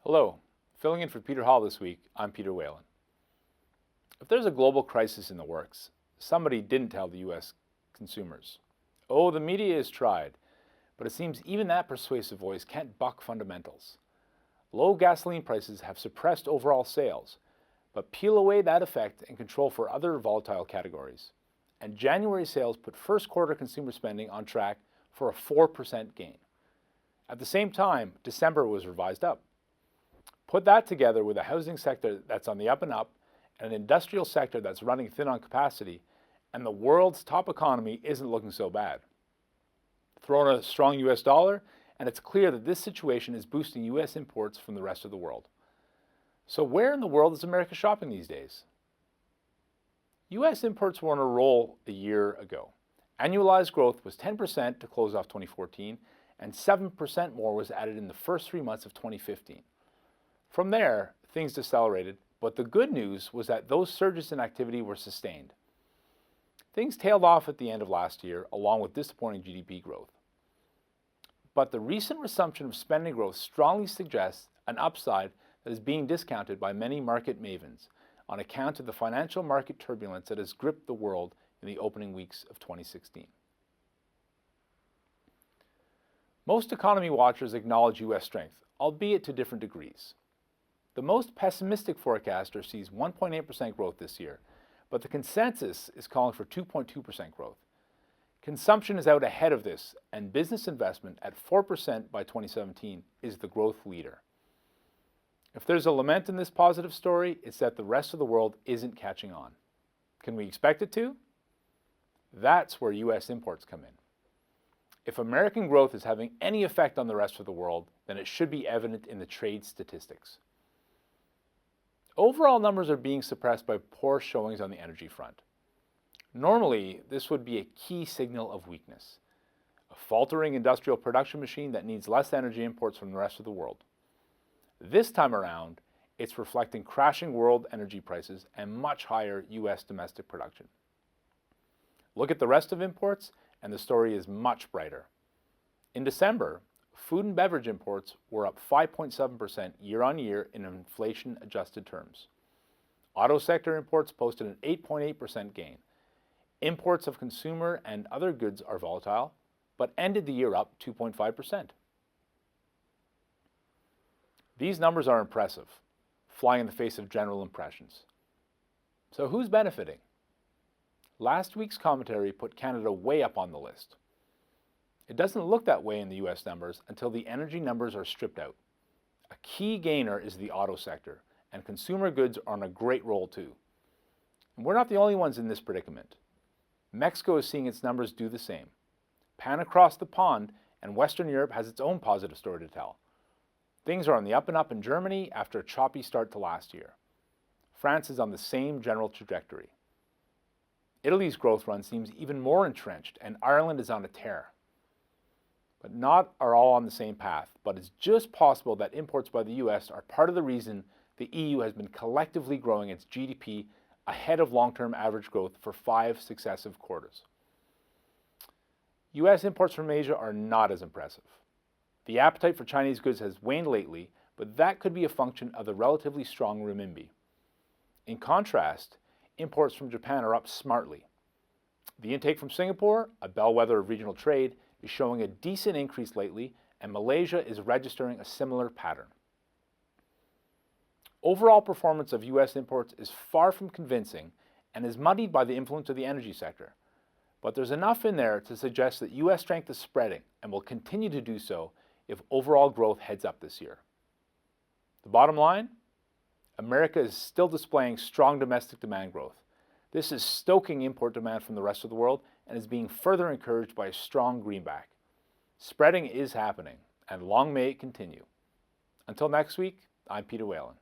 Hello, filling in for Peter Hall this week, I'm Peter Whalen. If there's a global crisis in the works, somebody didn't tell the U.S. consumers. Oh, the media has tried, but it seems even that persuasive voice can't buck fundamentals. Low gasoline prices have suppressed overall sales, but peel away that effect and control for other volatile categories. And January sales put first quarter consumer spending on track for a 4% gain. At the same time, December was revised up. Put that together with a housing sector that's on the up and up and an industrial sector that's running thin on capacity, and the world's top economy isn't looking so bad. Throw in a strong US dollar, and it's clear that this situation is boosting US imports from the rest of the world. So where in the world is America shopping these days? US imports were on a roll a year ago. Annualized growth was 10% to close off 2014, and 7% more was added in the first 3 months of 2015. From there, things decelerated, but the good news was that those surges in activity were sustained. Things tailed off at the end of last year, along with disappointing GDP growth. But the recent resumption of spending growth strongly suggests an upside that is being discounted by many market mavens on account of the financial market turbulence that has gripped the world in the opening weeks of 2016. Most economy watchers acknowledge U.S. strength, albeit to different degrees. The most pessimistic forecaster sees 1.8% growth this year, but the consensus is calling for 2.2% growth. Consumption is out ahead of this, and business investment at 4% by 2017 is the growth leader. If there's a lament in this positive story, it's that the rest of the world isn't catching on. Can we expect it to? That's where U.S. imports come in. If American growth is having any effect on the rest of the world, then it should be evident in the trade statistics. Overall numbers are being suppressed by poor showings on the energy front. Normally, this would be a key signal of weakness. A faltering industrial production machine that needs less energy imports from the rest of the world. This time around, it's reflecting crashing world energy prices and much higher U.S. domestic production. Look at the rest of imports, and the story is much brighter. In December, food and beverage imports were up 5.7% year-on-year in inflation-adjusted terms. Auto sector imports posted an 8.8% gain. Imports of consumer and other goods are volatile, but ended the year up 2.5%. These numbers are impressive, flying in the face of general impressions. So who's benefiting? Last week's commentary put Canada way up on the list. It doesn't look that way in the U.S. numbers until the energy numbers are stripped out. A key gainer is the auto sector, and consumer goods are on a great roll too. And we're not the only ones in this predicament. Mexico is seeing its numbers do the same. Pan across the pond, and Western Europe has its own positive story to tell. Things are on the up and up in Germany after a choppy start to last year. France is on the same general trajectory. Italy's growth run seems even more entrenched, and Ireland is on a tear. But not are all on the same path, but it's just possible that imports by the U.S. are part of the reason the EU has been collectively growing its GDP ahead of long-term average growth for 5 successive quarters. U.S. imports from Asia are not as impressive. The appetite for Chinese goods has waned lately, but that could be a function of the relatively strong renminbi. In contrast, imports from Japan are up smartly. The intake from Singapore, a bellwether of regional trade, is showing a decent increase lately, and Malaysia is registering a similar pattern. Overall performance of U.S. imports is far from convincing and is muddied by the influence of the energy sector. But there's enough in there to suggest that U.S. strength is spreading and will continue to do so if overall growth heads up this year. The bottom line? America is still displaying strong domestic demand growth. This is stoking import demand from the rest of the world and is being further encouraged by a strong greenback. Spreading is happening, and long may it continue. Until next week, I'm Peter Whalen.